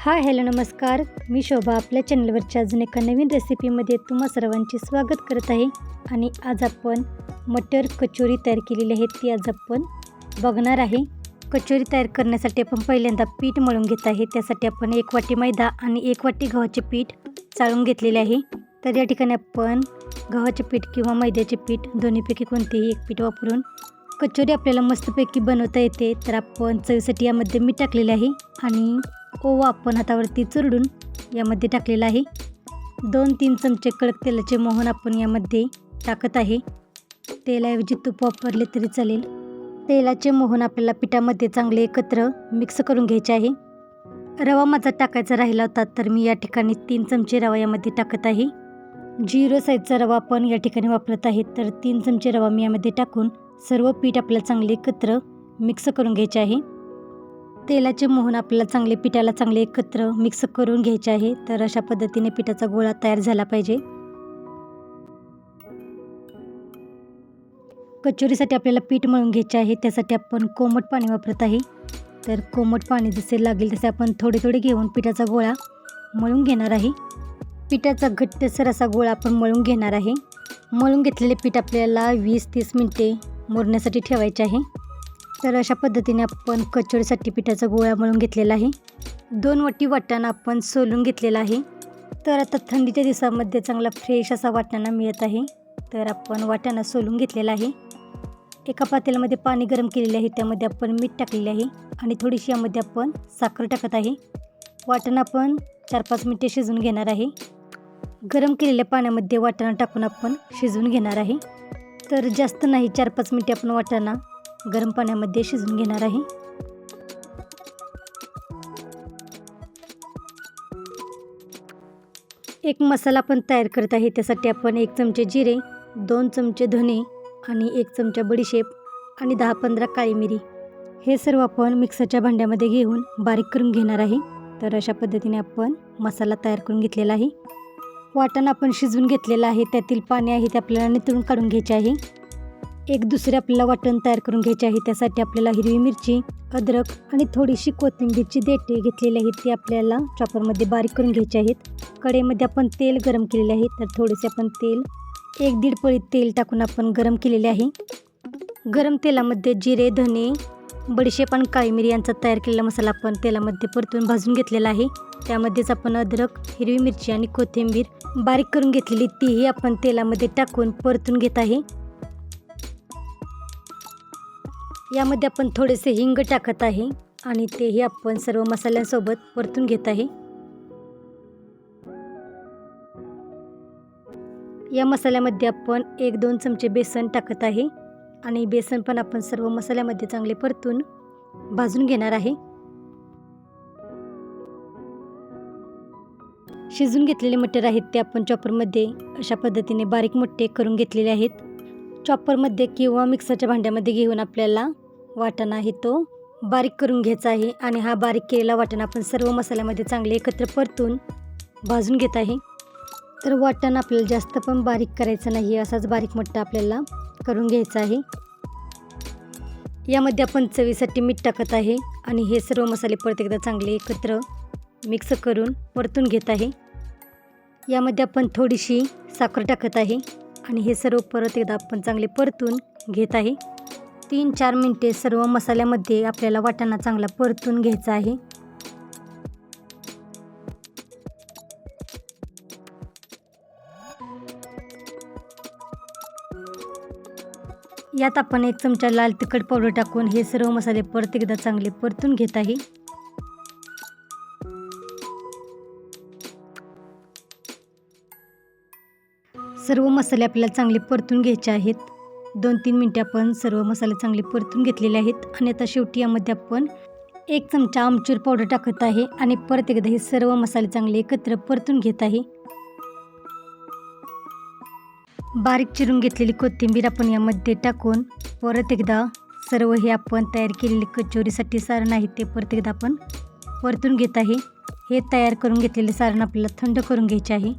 Hi hello नमस्कार, मी शोभा आपल्या चॅनलवरच्या अजून एका नवीन रेसिपीमध्ये तुम्हा सर्वांचे स्वागत करत आहे. आणि आज आपण मटर कचोरी तयार केलेली आहे, ती आज आपण बघणार आहे. कचोरी तयार करण्यासाठी आपण पहिल्यांदा पीठ मळून घेत आहे. त्यासाठी आपण 1 वाटी मैदा आणि 1 वाटी गव्हाचे पीठ चाळून घेतलेले आहे. तर या ठिकाणी आपण गव्हाचे पीठ किंवा मैद्याचे पीठ दोन्हीपैकी कोणतेही एक पीठ वापरून कचोरी आपल्याला मस्तपैकी बनवता येते. तर आपण चवीसाठी यामध्ये मीठ टाकलेले आहे आणि ओवा आपण हातावरती चुरडून यामध्ये टाकलेला आहे. 2-3 चमचे कडक तेलाचे मोहन आपण यामध्ये टाकत आहे. तेलाऐवजी तूप वापरले तरी चालेल. तेलाचे मोहन आपल्याला पिठामध्ये चांगले एकत्र मिक्स करून घ्यायचे आहे. रवा माझा टाकायचा राहिला होता, तर मी या ठिकाणी 3 चमचे रवा यामध्ये टाकत आहे. 0 साईजचा रवा आपण या ठिकाणी वापरत आहे. तर 3 चमचे रवा मी यामध्ये टाकून सर्व पीठ आपल्याला चांगले एकत्र मिक्स करून घ्यायचे आहे. तेलाचे मोहन आपल्याला चांगले पिठाला चांगले एकत्र मिक्स करून घ्यायचे आहे. तर अशा पद्धतीने पिठाचा गोळा तयार झाला पाहिजे. कचोरीसाठी आपल्याला पीठ मळून घ्यायचे आहे. त्यासाठी आपण कोमट पाणी वापरत आहे. तर कोमट पाणी जसे लागेल तसे आपण थोडे थोडे घेऊन पिठाचा गोळा मळून घेणार आहे. पिठाचा घट्टसर असा गोळा आपण मळून घेणार आहे. मळून घेतलेले पीठ आपल्याला 20-30 मिनिटे मुरण्यासाठी ठेवायचे आहे. तर अशा पद्धतीने आपण कचोरीसाठी पिठाचा गोळा मळून घेतलेला आहे. 2 वाटी वाटाणा आपण सोलून घेतलेला आहे. तर आता थंडीच्या दिवसामध्ये चांगला फ्रेश असा वाटाणा मिळत आहे. तर आपण वाटाणा सोलून घेतलेला आहे. एका पातेल्यामध्ये पाणी गरम केलेले आहे. त्यामध्ये आपण मीठ टाकलेले आहे आणि थोडीशी यामध्ये आपण साखर टाकत आहे. वाटाणा आपण 4-5 मिनिटे शिजवून घेणार आहे. गरम केलेल्या पाण्यामध्ये वाटाणा टाकून आपण शिजवून घेणार आहे. तर जास्त नाही, 4-5 मिनिटे आपण वाटाणा गरम पाण्यामध्ये शिजवून घेणार आहे. एक मसाला आपण तयार करत आहे. त्यासाठी आपण 1 चमचे जिरे, 2 चमचे धने आणि 1 चमचा बडीशेप आणि 10-15 काळी मिरी हे सर्व आपण मिक्सरच्या भांड्यामध्ये घेऊन बारीक करून घेणार आहे. तर अशा पद्धतीने आपण मसाला तयार करून घेतलेला आहे. वाटाणा आपण शिजवून घेतलेला आहे. त्यातील पाणी आहे ते आपल्याला नितळून काढून घ्यायचे आहे. एक दुसरे आपल्याला वाटण तयार करून घ्यायचे आहे. त्यासाठी आपल्याला हिरवी मिरची, अद्रक आणि थोडीशी कोथिंबीरची देठे घेतलेली आहेत. ती आपल्याला चॉपरमध्ये बारीक करून घ्यायचे आहेत. कढईमध्ये आपण तेल गरम केलेले आहे. तर थोडेसे आपण तेल 1-1.5 पळी तेल टाकून आपण गरम केलेले आहे. गरम तेलामध्ये जिरे, धने, बडीशेप आणि काळी मिरी यांचा तयार केलेला मसाला आपण तेलामध्ये परतून भाजून घेतलेला आहे. त्यामध्येच आपण अद्रक, हिरवी मिरची आणि कोथिंबीर बारीक करून घेतलेली तीही आपण तेलामध्ये टाकून परतून घेत आहे. यामध्ये आपण थोडेसे हिंग टाकत आहे आणि तेही आपण सर्व मसाल्यांसोबत परतून घेत आहे. या मसाल्यामध्ये आपण 1-2 चमचे बेसन टाकत आहे आणि बेसन पण आपण सर्व मसाल्यामध्ये चांगले परतून भाजून घेणार आहे. शिजून घेतलेले मटर आहेत ते आपण चॉपरमध्ये अशा पद्धतीने बारीक मोठे करून घेतलेले आहेत. चॉपरमध्ये किंवा मिक्सरच्या भांड्यामध्ये घेऊन आपल्याला वाटाणा आहे तो बारीक करून घ्यायचा आहे. आणि हा बारीक केलेला वाटाणा आपण सर्व मसाल्यामध्ये चांगले एकत्र परतून भाजून घेत आहे. तर वाटाणा आपल्याला जास्त पण बारीक करायचा नाही, असाच बारीक मोठा आपल्याला करून घ्यायचा आहे. यामध्ये आपण चवीसाठी मीठ टाकत आहे आणि हे सर्व मसाले परत एकदा चांगले एकत्र मिक्स करून परतून घेत आहे. यामध्ये आपण थोडीशी साखर टाकत आहे आणि हे सर्व परत एकदा आपण चांगले परतून घेत आहे. 3-4 मिनिटे सर्व मसाल्यामध्ये आपल्याला वाटाणा चांगला परतून घ्यायचा आहे. यात आपण 1 चमचा लाल तिखट पावडर टाकून हे सर्व मसाले परत एकदा चांगले परतून घेत आहे. सर्व मसाले आपल्याला चांगले परतून घ्यायचे आहेत. 2-3 मिनिटे आपण सर्व मसाले चांगले परतून घेतलेले आहेत. आणि आता शेवटी यामध्ये आपण 1 चमचा आमचूर पावडर टाकत आहे आणि परत एकदा हे सर्व मसाले चांगले एकत्र परतून घेत आहे. बारीक चिरून घेतलेली कोथिंबीर आपण यामध्ये टाकून परत एकदा सर्व हे आपण तयार केलेले कचोरीसाठी सारण आहे ते परत एकदा आपण परतून घेत आहे. हे तयार करून घेतलेले सारण आपल्याला थंड करून घ्यायचे आहे.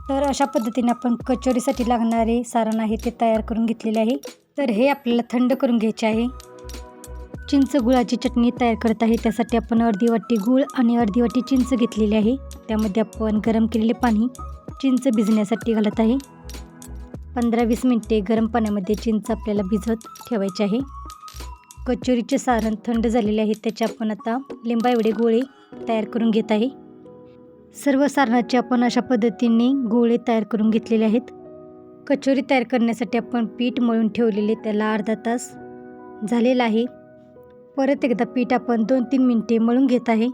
तर अशा पद्धतीने आपण कचोरीसाठी लागणारे सारण आहे ते तयार करून घेतलेले आहे. तर हे आपल्याला थंड करून घ्यायचे आहे. चिंच गुळाची चटणी तयार करत आहे. त्यासाठी आपण अर्धी वाटी गूळ आणि अर्धी वाटी चिंच घेतलेली आहे. त्यामध्ये आपण गरम केलेले पाणी चिंच भिजण्यासाठी घालत आहे. 15-20 मिनिटे गरम पाण्यामध्ये चिंच आपल्याला भिजत ठेवायचे आहे. कचोरीचे सारण थंड झालेले आहे. त्याचे आपण आता लिंबा एवढे गोळे तयार करून घेत आहे. सर्व सारणाचे आपण अशा पद्धतीने गोळे तयार करून घेतलेले आहेत. कचोरी तयार करण्यासाठी आपण पीठ मळून ठेवलेले त्याला अर्धा तास झालेला आहे. परत एकदा पीठ आपण 2-3 मिनिटे मळून घेत आहे.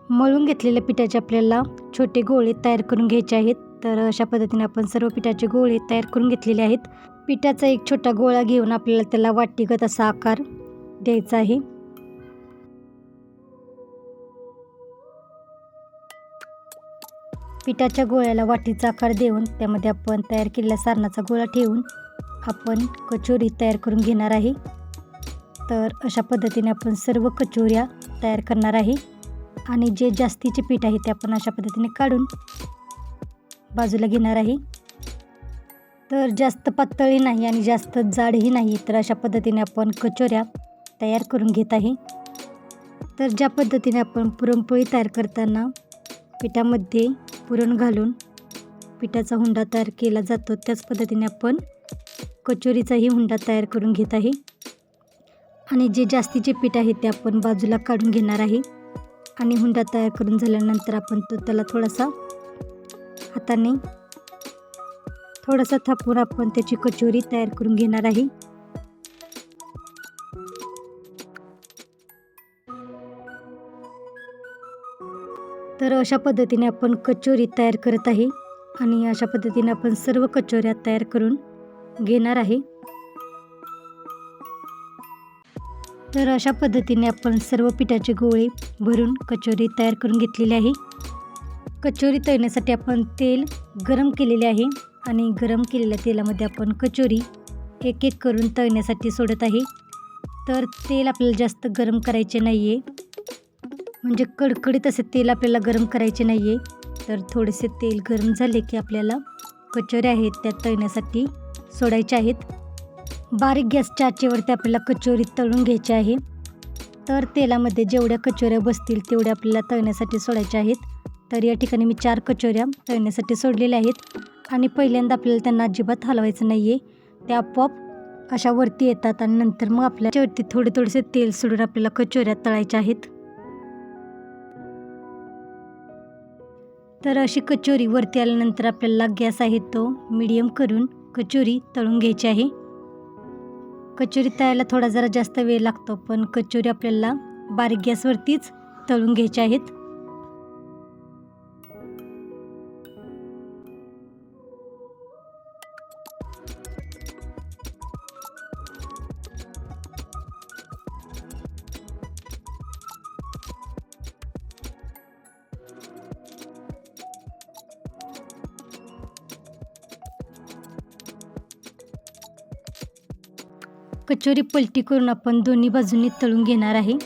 मळून घेतलेल्या पिठाचे आपल्याला छोटे गोळे तयार करून घ्यायचे आहेत. तर अशा पद्धतीने आपण सर्व पिठाचे गोळे तयार करून घेतलेले आहेत. पिठाचा एक छोटा गोळा घेऊन आपल्याला त्याला वाटीगत असा आकार द्यायचा आहे. पिठाच्या गोळ्याला वाटीचा आकार देऊन त्यामध्ये आपण तयार केलेल्या सारणाचा गोळा ठेवून आपण कचोरी तयार करून घेणार आहे. तर अशा पद्धतीने आपण सर्व कचोऱ्या तयार करणार आहे. आणि जे जास्तीचे पीठ आहे ते आपण अशा पद्धतीने काढून बाजूला घेणार आहे. तर जास्त पातळही नाही आणि जास्त जाडही नाही. तर अशा पद्धतीने आपण कचोऱ्या तयार करून घेत आहे. तर ज्या पद्धतीने आपण पुरणपोळी तयार करताना पिठामध्ये पुरण घालून पिठाचा हुंडा तयार केला जातो, त्याच पद्धतीने आपण कचोरीचाही हुंडा तयार करून घेत आहे. आणि जे जास्तीचे पीठ आहे ते आपण बाजूला काढून घेणार आहे. आणि हुंडा तयार करून झाल्यानंतर आपण त्याला थोडासा हाताने थापून आपण त्याची कचोरी तयार करून घेणार आहे. तर अशा पद्धतीने आपण कचोरी तयार करत आहे. आणि अशा पद्धतीने आपण सर्व कचोऱ्या तयार करून घेणार आहे. तर अशा पद्धतीने आपण सर्व पिठाचे गोळे भरून कचोरी तयार करून घेतलेली आहे. कचोरी तळण्यासाठी आपण तेल गरम केलेले आहे. आणि गरम केलेल्या तेलामध्ये आपण कचोरी एक एक करून तळण्यासाठी सोडत आहे. तर तेल आपल्याला जास्त गरम करायचे नाही आहे, म्हणजे कडकडीत असे तेल आपल्याला गरम करायचे नाही आहे. तर थोडेसे तेल गरम झाले की आपल्याला कचोऱ्या आहेत त्या तळण्यासाठी सोडायच्या आहेत. बारीक गॅसच्या आचेवरती आपल्याला कचोरी तळून घ्यायची आहे. तर तेलामध्ये जेवढ्या कचोऱ्या बसतील तेवढ्या आपल्याला तळण्यासाठी सोडायच्या आहेत. तर या ठिकाणी मी 4 कचोऱ्या तळण्यासाठी सोडलेल्या आहेत. आणि पहिल्यांदा आपल्याला त्यांना अजिबात हलवायचं नाही आहे. त्या आपोआप अशा वरती येतात आणि नंतर मग आपल्यावरती थोडेसे तेल सोडून आपल्याला कचोऱ्या तळायच्या आहेत. तर अशी कचोरी वरती आल्यानंतर आपल्याला गॅस आहे तो मीडियम करून कचोरी तळून घ्यायची आहे. कचोरी तळायला थोडा जरा जास्त वेळ लागतो, पण कचोरी आपल्याला बारीक गॅसवरतीच तळून घ्यायच्या आहेत. कचोरी पलटी करून आपण दोन्ही बाजूंनी तळून घेणार आहे.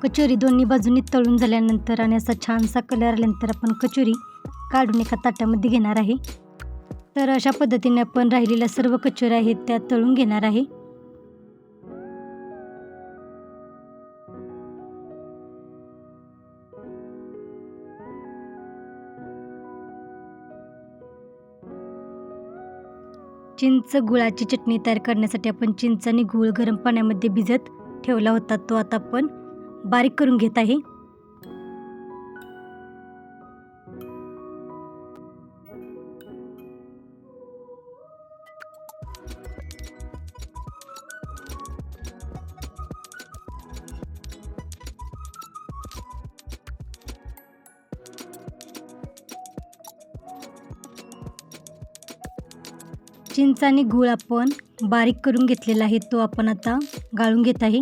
कचोरी दोन्ही बाजूंनी तळून झाल्यानंतर आणि असा छानसा कलर आल्यानंतर आपण कचोरी काढून एका ताटामध्ये घेणार आहे. तर अशा पद्धतीने आपण राहिलेल्या सर्व कचोऱ्या आहेत त्या तळून घेणार आहे. चिंच गुळाची चटणी तयार करण्यासाठी आपण चिंच आणि गूळ गरम पाण्यामध्ये भिजत ठेवला होता, तो आता आपण बारीक करून घेत आहे. चिंच आणि गूळ आपण बारीक करून घेतलेला आहे, तो आपण आता गाळून घेत आहे.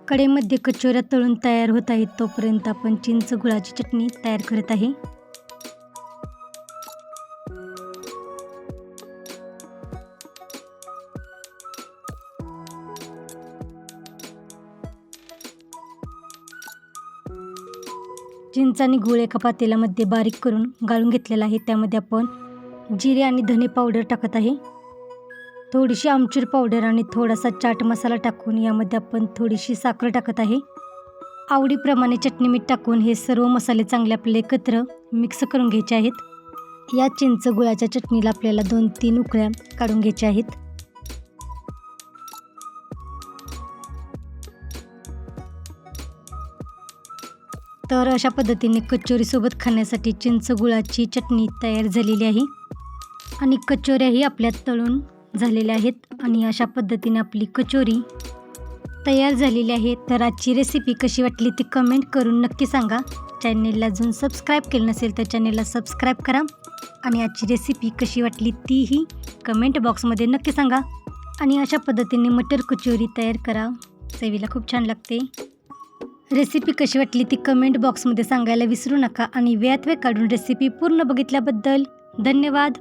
कढईमध्ये कचोऱ्या तळून तयार होत आहेत, तोपर्यंत आपण चिंच गुळाची चटणी तयार करत आहे. चिंच आणि गूळ एका पातेल्यामध्ये बारीक करून गाळून घेतलेला आहे. त्यामध्ये आपण जिरे आणि धने पावडर टाकत आहे. थोडीशी आमचूर पावडर आणि थोडासा चाट मसाला टाकून यामध्ये आपण थोडीशी साखर टाकत आहे. आवडीप्रमाणे चटणी मीठ टाकून हे सर्व मसाले चांगले आपल्याला एकत्र मिक्स करून घ्यायचे आहेत. या चिंच गुळाच्या चटणीला आपल्याला 2-3 उकळ्या काढून घ्यायच्या आहेत. तर अशा पद्धतीने कचोरीसोबत खाण्यासाठी चिंच गुळाची चटणी तयार झालेली आहे आणि कचोऱ्याही आपल्या तळून झालेल्या आहेत आणि अशा पद्धतीने आपली कचोरी तयार झालेली आहे. तर आजची रेसिपी कशी वाटली ती कमेंट करून नक्की सांगा. चॅनेलला अजून सबस्क्राईब केलं नसेल तर चॅनेलला सबस्क्राईब करा आणि आजची रेसिपी कशी वाटली तीही कमेंट बॉक्समध्ये नक्की सांगा. आणि अशा पद्धतीने मटर कचोरी तयार करा, चवीला खूप छान लागते. रेसिपी कशी वाटली ती कमेंट बॉक्समध्ये सांगायला विसरू नका आणि वेळात वेळ काढून रेसिपी पूर्ण बघितल्याबद्दल धन्यवाद.